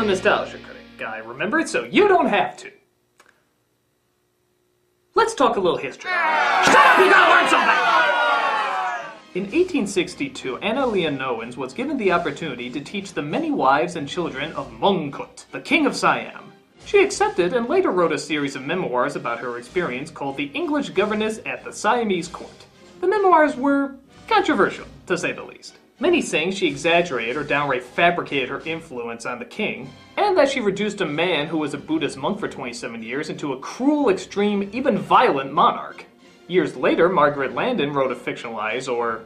Nostalgia Critic. I remember it, so you don't have to. Let's talk a little history. Shut up, you gotta learn something! In 1862, Anna Leonowens was given the opportunity to teach the many wives and children of Mongkut, the king of Siam. She accepted and later wrote a series of memoirs about her experience called The English Governess at the Siamese Court. The memoirs were controversial, to say the least. Many saying she exaggerated or downright fabricated her influence on the king, and that she reduced a man who was a Buddhist monk for 27 years into a cruel, extreme, even violent monarch. Years later, Margaret Landon wrote a fictionalized, or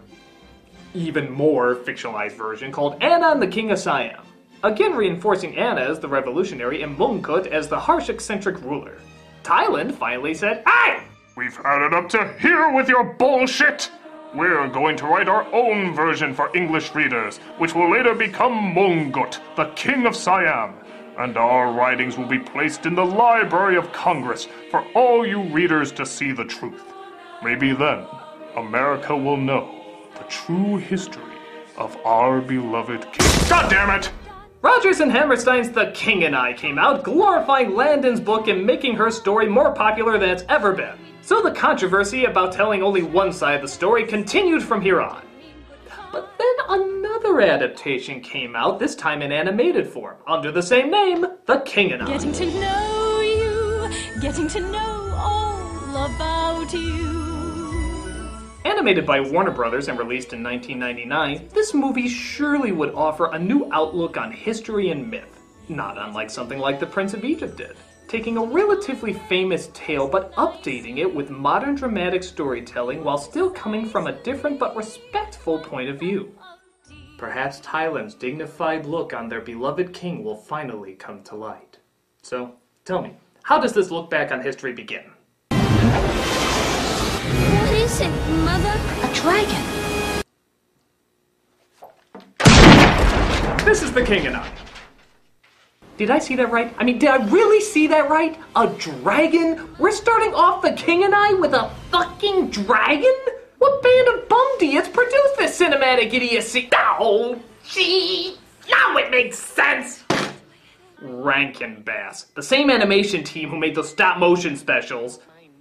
even more fictionalized version called Anna and the King of Siam, again reinforcing Anna as the revolutionary and Mongkut as the harsh, eccentric ruler. Thailand finally said, "Hey! We've had it up to here with your bullshit! We're going to write our own version for English readers, which will later become Mongkut, the King of Siam. And our writings will be placed in the Library of Congress for all you readers to see the truth. Maybe then, America will know the true history of our beloved king." God damn it! Rodgers and Hammerstein's The King and I came out, glorifying Landon's book and making her story more popular than it's ever been. So the controversy about telling only one side of the story continued from here on. But then another adaptation came out, this time in animated form, under the same name, The King and I. Getting to know you, getting to know all about you. Animated by Warner Brothers and released in 1999, this movie surely would offer a new outlook on history and myth, not unlike something like The Prince of Egypt did. Taking a relatively famous tale but updating it with modern dramatic storytelling while still coming from a different but respectful point of view. Perhaps Thailand's dignified look on their beloved king will finally come to light. So, tell me, how does this look back on history begin? What is it, Mother? A dragon. This is The King and I. Did I see that right? I mean, did I really see that right? A dragon? We're starting off The King and I with a fucking dragon? What band of bum idiots produced this cinematic idiocy? Oh, gee, now it makes sense. Rankin Bass, the same animation team who made those stop-motion specials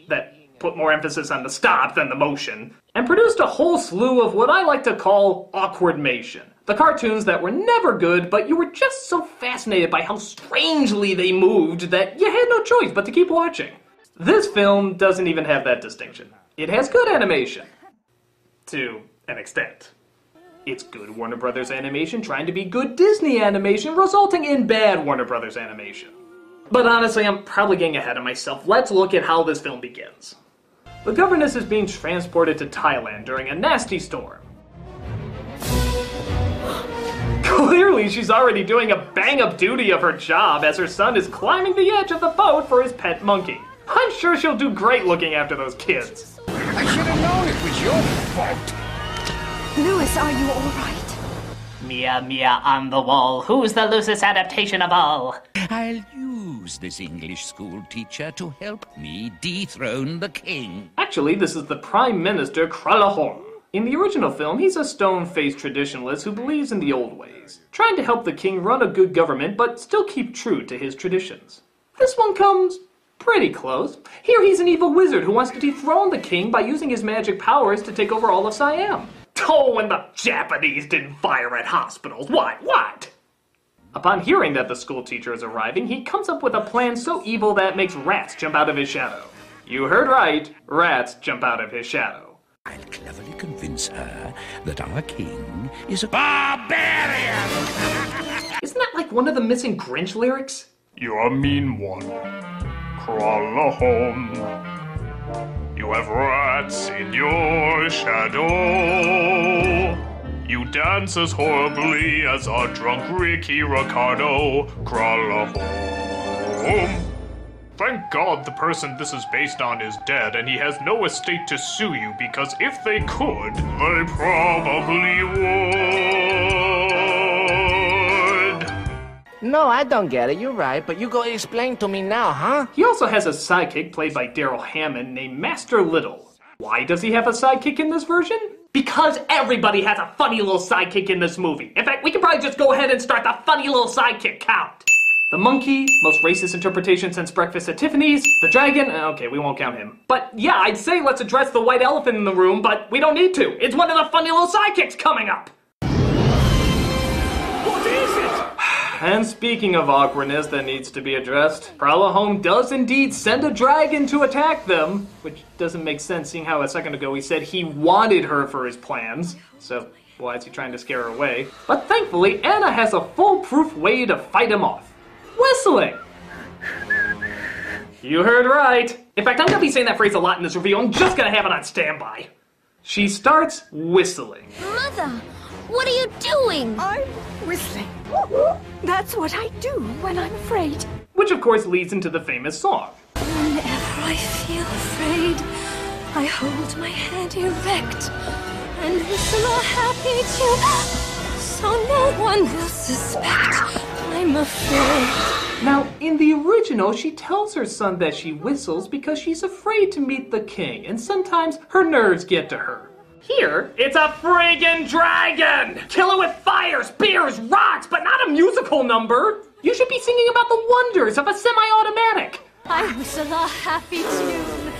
that put more emphasis on the stop than the motion, and produced a whole slew of what I like to call awkwardmation. The cartoons that were never good, but you were just so fascinated by how strangely they moved that you had no choice but to keep watching. This film doesn't even have that distinction. It has good animation. To an extent. It's good Warner Brothers animation trying to be good Disney animation, resulting in bad Warner Brothers animation. But honestly, I'm probably getting ahead of myself. Let's look at how this film begins. The governess is being transported to Thailand during a nasty storm. Clearly, she's already doing a bang-up duty of her job as her son is climbing the edge of the boat for his pet monkey. I'm sure she'll do great looking after those kids. I should have known it was your fault. Louis, are you all right? Mia, Mia on the wall. Who's the loosest adaptation of all? I'll use this English school teacher to help me dethrone the king. Actually, this is the Prime Minister Kralahorn. In the original film, he's a stone-faced traditionalist who believes in the old ways, trying to help the king run a good government but still keep true to his traditions. This one comes pretty close. Here he's an evil wizard who wants to dethrone the king by using his magic powers to take over all of Siam. Oh, and the Japanese didn't fire at hospitals. What? Upon hearing that the school teacher is arriving, he comes up with a plan so evil that it makes rats jump out of his shadow. You heard right, rats jump out of his shadow. I'll cleverly convince her that our king is a barbarian! Isn't that like one of the missing Grinch lyrics? You're a mean one. Crawl home. You have rats in your shadow. You dance as horribly as our drunk Ricky Ricardo. Crawl home. Thank God the person this is based on is dead and he has no estate to sue you, because if they could, they probably would. No, I don't get it. You're right, but you go explain to me now, huh? He also has a sidekick played by Daryl Hammond named Master Little. Why does he have a sidekick in this version? Because everybody has a funny little sidekick in this movie. In fact, we can probably just go ahead and start the funny little sidekick count. The monkey, most racist interpretation since Breakfast at Tiffany's. The dragon, okay, we won't count him. But yeah, I'd say let's address the white elephant in the room, but we don't need to. It's one of the funny little sidekicks coming up. What is it? And speaking of awkwardness that needs to be addressed, Prowler does indeed send a dragon to attack them, which doesn't make sense seeing how a second ago he said he wanted her for his plans. So why is he trying to scare her away? But thankfully, Anna has a foolproof way to fight him off. Whistling! You heard right. In fact, I'm gonna be saying that phrase a lot in this review. I'm just gonna have it on standby. She starts whistling. Mother, what are you doing? I'm whistling. That's what I do when I'm afraid. Which of course leads into the famous song. Whenever I feel afraid, I hold my head erect and whistle a happy tune, so no one will suspect I'm afraid. Now, in the original, she tells her son that she whistles because she's afraid to meet the king, and sometimes her nerves get to her. Here, it's a friggin' dragon! Kill it with fire, spears, rocks, but not a musical number! You should be singing about the wonders of a semi-automatic! I whistle a happy tune,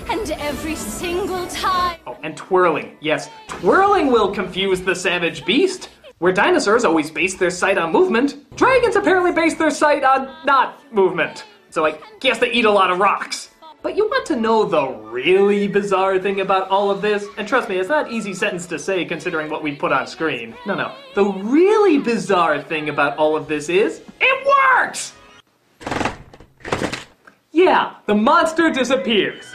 and every single time... Oh, and twirling. Yes, twirling will confuse the savage beast. Where dinosaurs always base their sight on movement, dragons apparently base their sight on not movement. So I guess they eat a lot of rocks. But you want to know the really bizarre thing about all of this? And trust me, it's not an easy sentence to say considering what we put on screen. No. The really bizarre thing about all of this is, it works! Yeah, the monster disappears.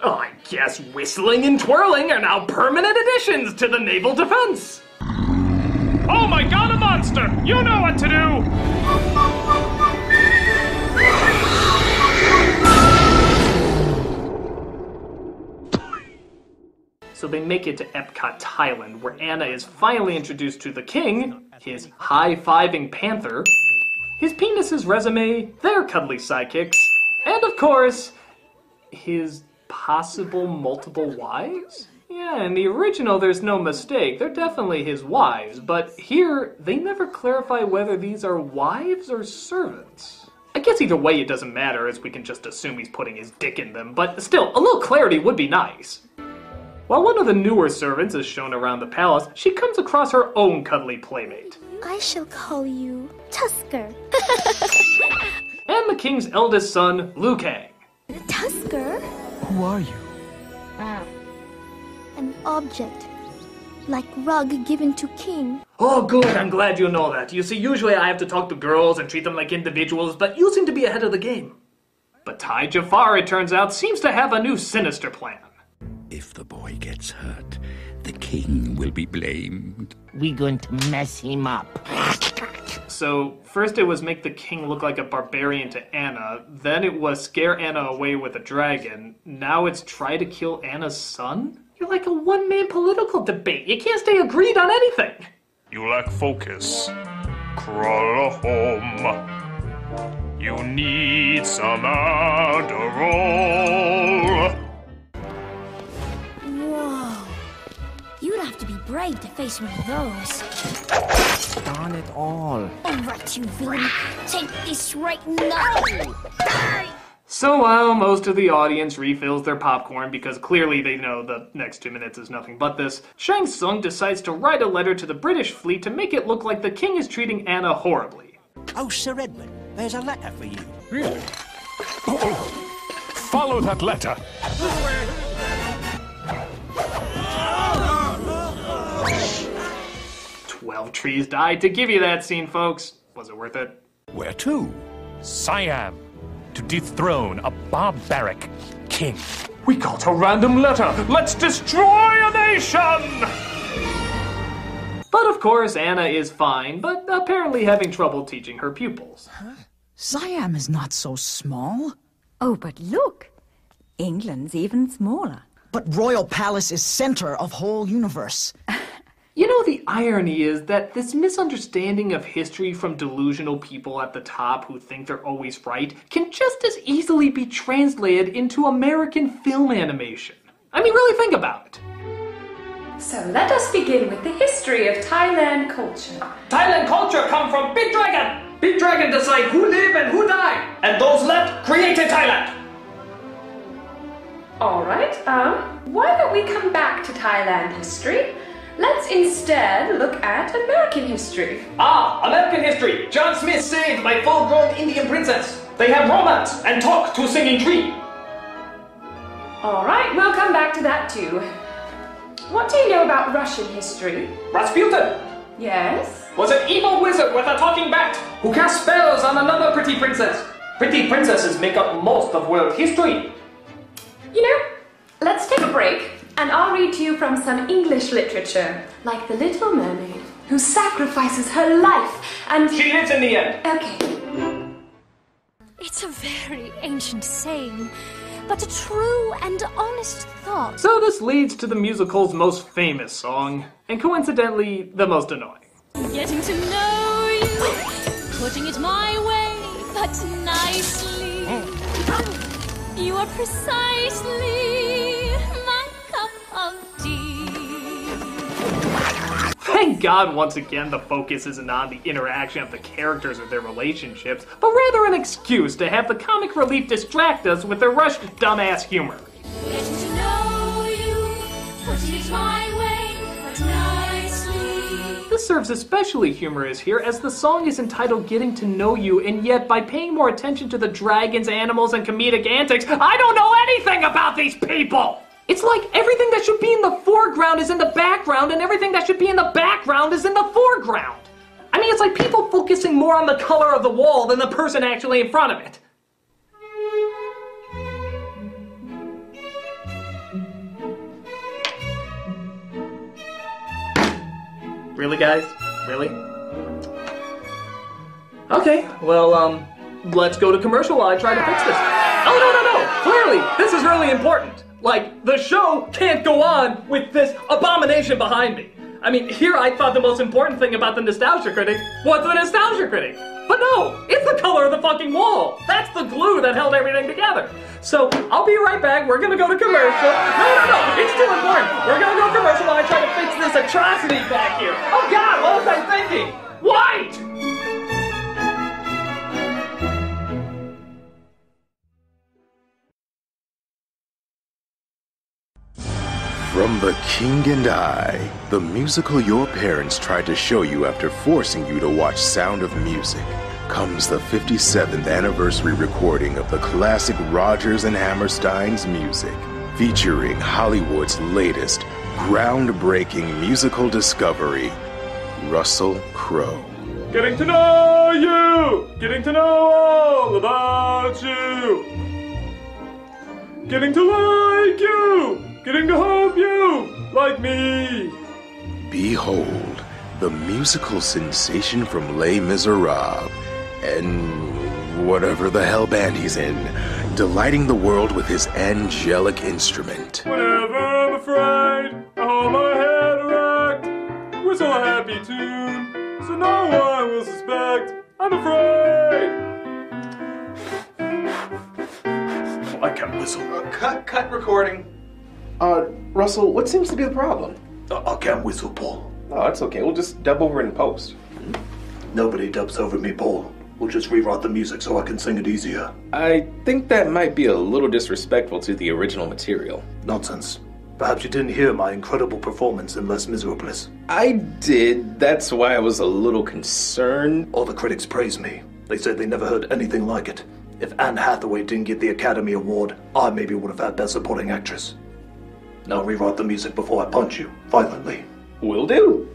Oh, I guess whistling and twirling are now permanent additions to the naval defense. Oh my god, a monster! You know what to do! So they make it to Epcot, Thailand, where Anna is finally introduced to the king, his high-fiving panther, his penis's resume, their cuddly sidekicks, and of course, his possible multiple wives? Yeah, in the original there's no mistake, they're definitely his wives, but here they never clarify whether these are wives or servants. I guess either way it doesn't matter, as we can just assume he's putting his dick in them, but still, a little clarity would be nice. While one of the newer servants is shown around the palace, she comes across her own cuddly playmate. I shall call you Tusker. And the king's eldest son, Liu Kang. Tusker? Who are you? An object. Like rug given to king. Oh good, I'm glad you know that. You see, usually I have to talk to girls and treat them like individuals, but you seem to be ahead of the game. But Ty Jafar, it turns out, seems to have a new sinister plan. If the boy gets hurt, the king will be blamed. We going to mess him up. So, first it was make the king look like a barbarian to Anna, then it was scare Anna away with a dragon, now it's try to kill Anna's son? You're like a one-man political debate. You can't stay agreed on anything. You lack focus. Crawl home. You need some Adderall. Whoa. You'd have to be brave to face one of those. Darn it all. All right, you villain. Take this right now. So while most of the audience refills their popcorn because clearly they know the next 2 minutes is nothing but this, Shang Tsung decides to write a letter to the British fleet to make it look like the king is treating Anna horribly. Oh, Sir Edward, there's a letter for you. Really? Follow that letter. 12 trees died to give you that scene, folks. Was it worth it? Where to? Siam. To dethrone a barbaric king. We got a random letter. Let's destroy a nation! But of course, Anna is fine, but apparently having trouble teaching her pupils. Siam is not so small. Oh, but look. England's even smaller. But Royal Palace is center of whole universe. You know, the irony is that this misunderstanding of history from delusional people at the top who think they're always right can just as easily be translated into American film animation. I mean, really think about it. So let us begin with the history of Thailand culture. Thailand culture come from Big Dragon. Big Dragon decide who live and who die. And those left created Thailand. Alright, why don't we come back to Thailand history? Let's instead look at American history. American history. John Smith saved my full-grown Indian princess. They have romance and talk to a singing tree. Alright, we'll come back to that too. What do you know about Russian history? Rasputin Yes? was an evil wizard with a talking bat who cast spells on another pretty princess. Pretty princesses make up most of world history. You know, let's take a break and I'll read to you from some English literature, like The Little Mermaid, who sacrifices her life and... She lives in the end. Okay. It's a very ancient saying, but a true and honest thought. So this leads to the musical's most famous song, and coincidentally, the most annoying. Getting to know you, putting it my way, but nicely. You are precisely my cup of tea. Thank God once again the focus isn't on the interaction of the characters or their relationships, but rather an excuse to have the comic relief distract us with their rushed dumbass humor. Getting to know you, putting it my way, but nicely. This serves especially humorous here as the song is entitled Getting to Know You, and yet by paying more attention to the dragons, animals, and comedic antics, I don't know anything about these people! It's like everything that should be in the foreground is in the background, and everything that should be in the background is in the foreground. I mean, it's like people focusing more on the color of the wall than the person actually in front of it. Really, guys? Really? Okay, well, let's go to commercial while I try to fix this. Oh, no. Clearly, this is really important. Like, the show can't go on with this abomination behind me. I mean, here I thought the most important thing about the Nostalgia Critic was the Nostalgia Critic. But no, it's the color of the fucking wall. That's the glue that held everything together. So, I'll be right back. We're gonna go to commercial. No, it's too important. We're gonna go commercial while I try to fix this atrocity back here. Oh God, what was I thinking? White! From The King and I, the musical your parents tried to show you after forcing you to watch Sound of Music, comes the 57th anniversary recording of the classic Rodgers and Hammerstein's music, featuring Hollywood's latest, groundbreaking musical discovery, Russell Crowe. Getting to know you! Getting to know all about you! Getting to like you! Getting to hope you like me! Behold, the musical sensation from Les Miserables, and whatever the hell band he's in, delighting the world with his angelic instrument. Whenever I'm afraid, I hold my head erect, whistle a happy tune, so no one will suspect I'm afraid. I can't whistle. Cut recording. Russell, what seems to be the problem? I can't whistle, Paul. Oh, that's okay. We'll just dub over it in post. Nobody dubs over me, Paul. We'll just rewrite the music so I can sing it easier. I think that might be a little disrespectful to the original material. Nonsense. Perhaps you didn't hear my incredible performance in Les Miserables. I did. That's why I was a little concerned. All the critics praised me. They said they never heard anything like it. If Anne Hathaway didn't get the Academy Award, I maybe would have had Best Supporting Actress. Now rewrite the music before I punch you, violently. Will do.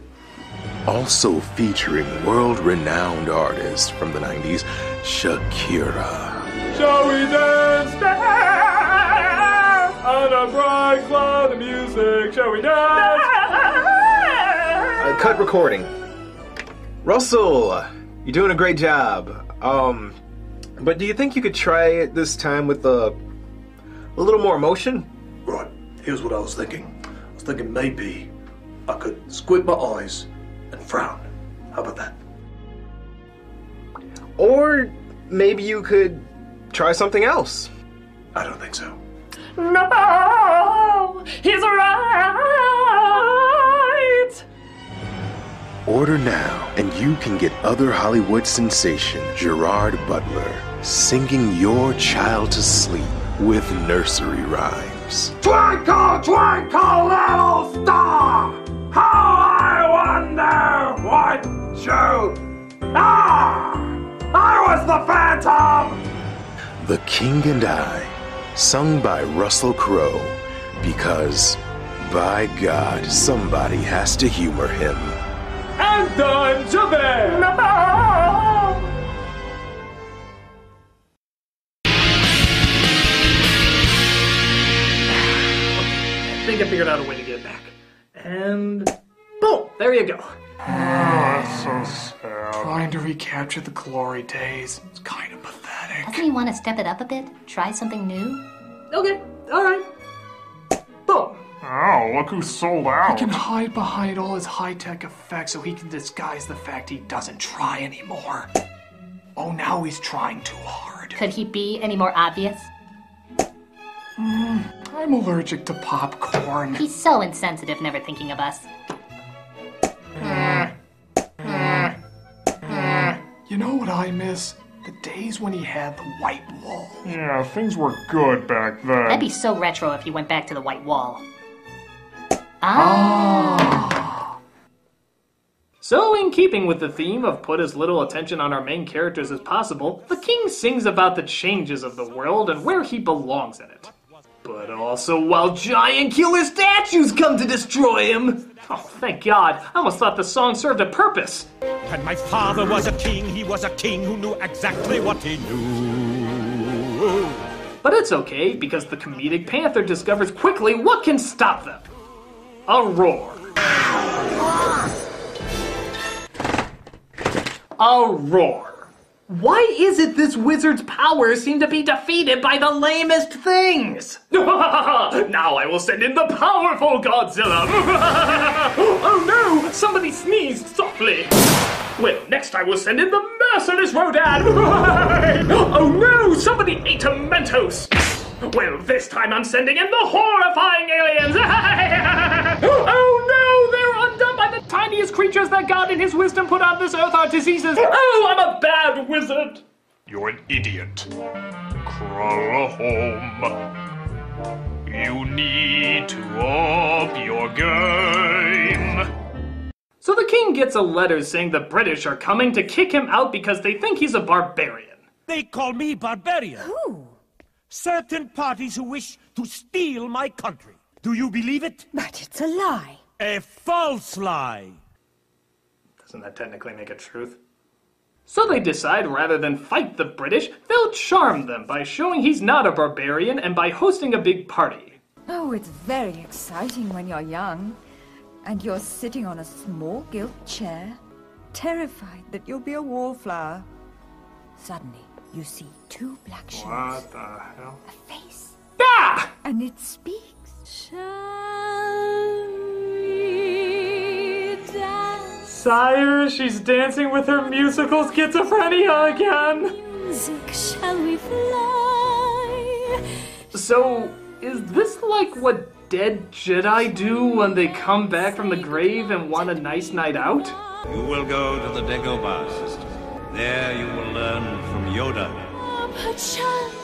Also featuring world-renowned artists from the 90s, Shakira. Shall we dance there on a bright cloud of music? Shall we dance? Cut recording. Russell, you're doing a great job. But do you think you could try it this time with a little more emotion? Right, here's what I was thinking. I was thinking maybe I could squint my eyes and frown. How about that? Or maybe you could try something else. I don't think so. No, he's right. Order now, and you can get other Hollywood sensation Gerard Butler singing your child to sleep with nursery rhymes. Twinkle, twinkle, little star, how I wonder what you... I was the Phantom! The King and I, sung by Russell Crowe, because, by God, somebody has to humor him. And I'm Jabez! I think I figured out a way to get it back. And boom! There you go. That's so sad. Trying to recapture the glory days. It's kind of pathetic. Doesn't he want to step it up a bit? Try something new? Okay, alright. Boom! Oh, look who sold out. He can hide behind all his high-tech effects so he can disguise the fact he doesn't try anymore. Oh, now he's trying too hard. Could he be any more obvious? I'm allergic to popcorn. He's so insensitive, never thinking of us. You know what I miss? The days when he had the white wall. Yeah, things were good back then. That'd be so retro if he went back to the white wall. So, in keeping with the theme of put as little attention on our main characters as possible, the king sings about the changes of the world and where he belongs in it. But also while giant killer statues come to destroy him! Oh, thank God. I almost thought the song served a purpose. When my father was a king, he was a king who knew exactly what he knew. But it's okay, because the comedic panther discovers quickly what can stop them. A roar. A roar. Why is it this wizard's powers seem to be defeated by the lamest things? Now I will send in the powerful Godzilla. Oh no, somebody sneezed softly. Well, next I will send in the merciless Rodan. Oh no, somebody ate a Mentos. Well, this time I'm sending in the horrifying aliens. Oh no, they're undone by the tiniest creatures that God in his wisdom put on this earth are diseases. Oh, I'm a bad wizard. You're an idiot. Crawl home. You need to up your game. So the king gets a letter saying the British are coming to kick him out because they think he's a barbarian. They call me barbarian. Who? Certain parties who wish to steal my country. Do you believe it? But it's a lie. A false lie. Doesn't that technically make it truth? So they decide rather than fight the British, they'll charm them by showing he's not a barbarian and by hosting a big party. Oh, it's very exciting when you're young. And you're sitting on a small gilt chair, terrified that you'll be a wallflower. Suddenly, you see two black shoes. What the hell? A face. Ah! And it speaks. Sire, she's dancing with her musical schizophrenia again. Music, shall we fly? So, is this like what dead Jedi do when they come back from the grave and want a nice night out? You will go to the Dagobah system. There you will learn from Yoda. Perchance,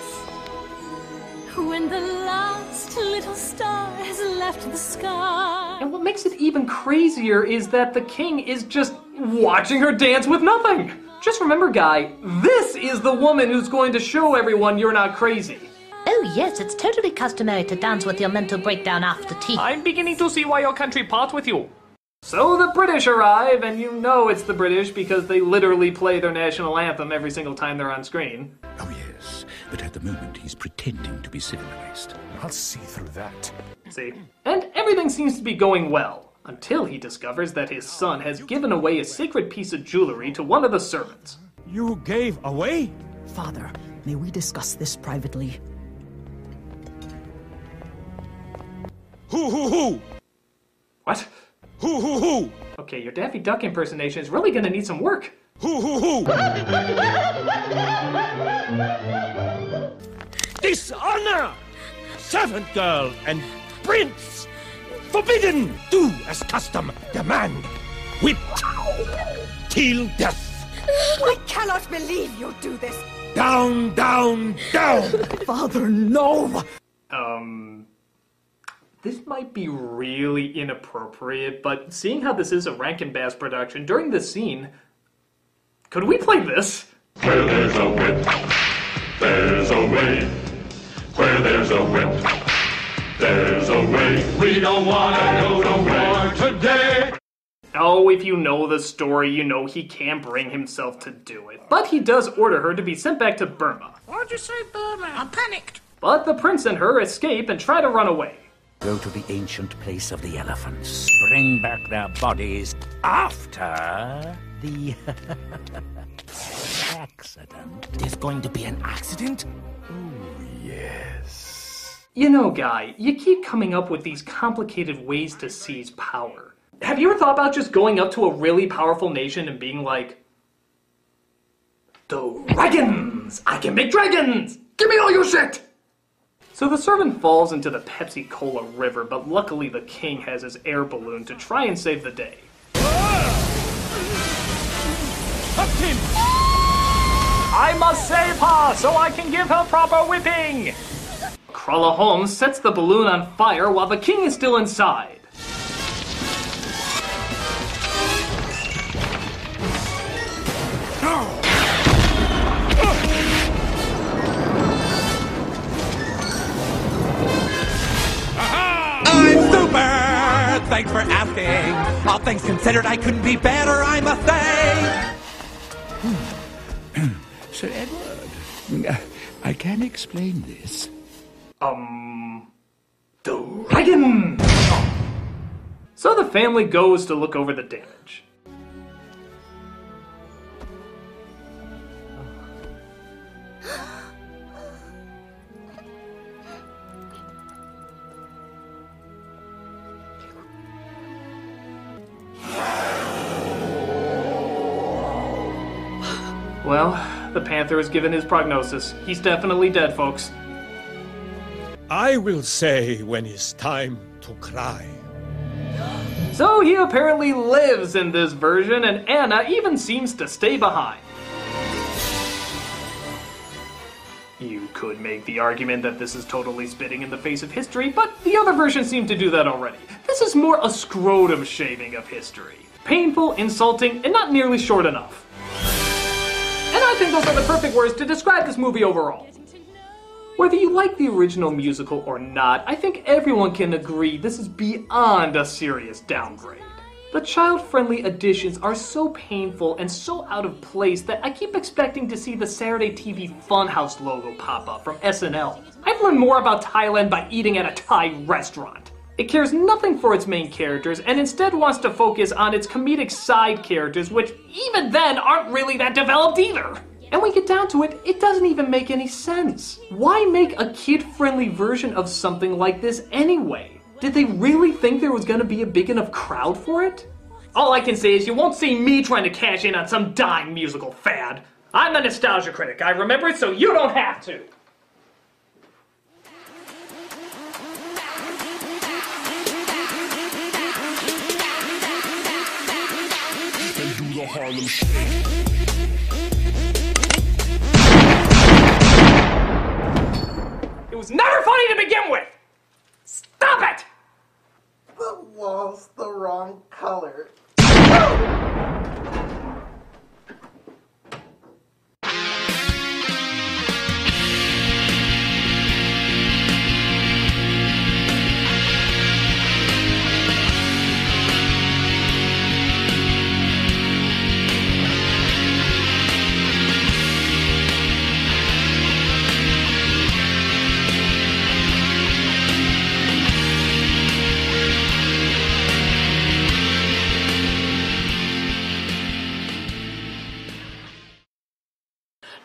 when the last little star has left the sky. And what makes it even crazier is that the king is just watching her dance with nothing. Just remember, Guy, this is the woman who's going to show everyone you're not crazy. Oh yes, it's totally customary to dance with your mental breakdown after tea. I'm beginning to see why your country parts with you. So the British arrive, and you know it's the British because they literally play their national anthem every single time they're on screen. Oh yes, but at the moment he's pretending to be civilized. I'll see through that. See? And everything seems to be going well, until he discovers that his son has given away a sacred piece of jewelry to one of the servants. You gave away? Father, may we discuss this privately? Who? What? Who? Okay, your Daffy Duck impersonation is really gonna need some work. Who? Dishonor! Servant girl and prince! Forbidden! Do as custom demand! whipped till death. I cannot believe you do this. Down, down, down. Father, no. This might be really inappropriate, but seeing how this is a Rankin Bass production, during this scene, could we play this? Where there's a whip, there's a way. Where there's a whip, there's a way. We don't want to go to war today. Oh, if you know the story, you know he can't bring himself to do it. But he does order her to be sent back to Burma. Why'd you say Burma? I'm panicked. But the prince and her escape and try to run away. Go to the ancient place of the elephants. Bring back their bodies after the accident. There's going to be an accident? Yes. You know, Guy, you keep coming up with these complicated ways to seize power. Have you ever thought about just going up to a really powerful nation and being like, "Dragons! I can make dragons! Give me all your shit!" So the servant falls into the Pepsi Cola River, but luckily the king has his air balloon to try and save the day. I must save her so I can give her proper whipping! Cruella Holmes sets the balloon on fire while the king is still inside. I'm super! Thanks for asking. All things considered, I couldn't be better, I must say. Sir Edward, I can explain this. Dragon! So the family goes to look over the damage. Well, the Panther has given his prognosis. He's definitely dead, folks. I will say when it's time to cry. So he apparently lives in this version, and Anna even seems to stay behind. You could make the argument that this is totally spitting in the face of history, but the other versions seem to do that already. This is more a scrotum shaving of history. Painful, insulting, and not nearly short enough. And I think those are the perfect words to describe this movie overall. Whether you like the original musical or not, I think everyone can agree this is beyond a serious downgrade. The child-friendly additions are so painful and so out of place that I keep expecting to see the Saturday TV Funhouse logo pop up from SNL. I've learned more about Thailand by eating at a Thai restaurant. It cares nothing for its main characters and instead wants to focus on its comedic side characters, which even then aren't really that developed either. And when we get down to it, it doesn't even make any sense. Why make a kid-friendly version of something like this anyway? Did they really think there was gonna be a big enough crowd for it? All I can say is you won't see me trying to cash in on some dying musical fad. I'm the Nostalgia Critic. I remember it so you don't have to. Do the Harlem Shake. It was never funny to begin with! Stop it! The wall's the wrong color.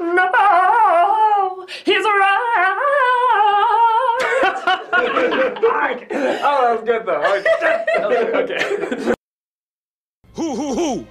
No! He's right! Oh, that was good though. Okay. Who?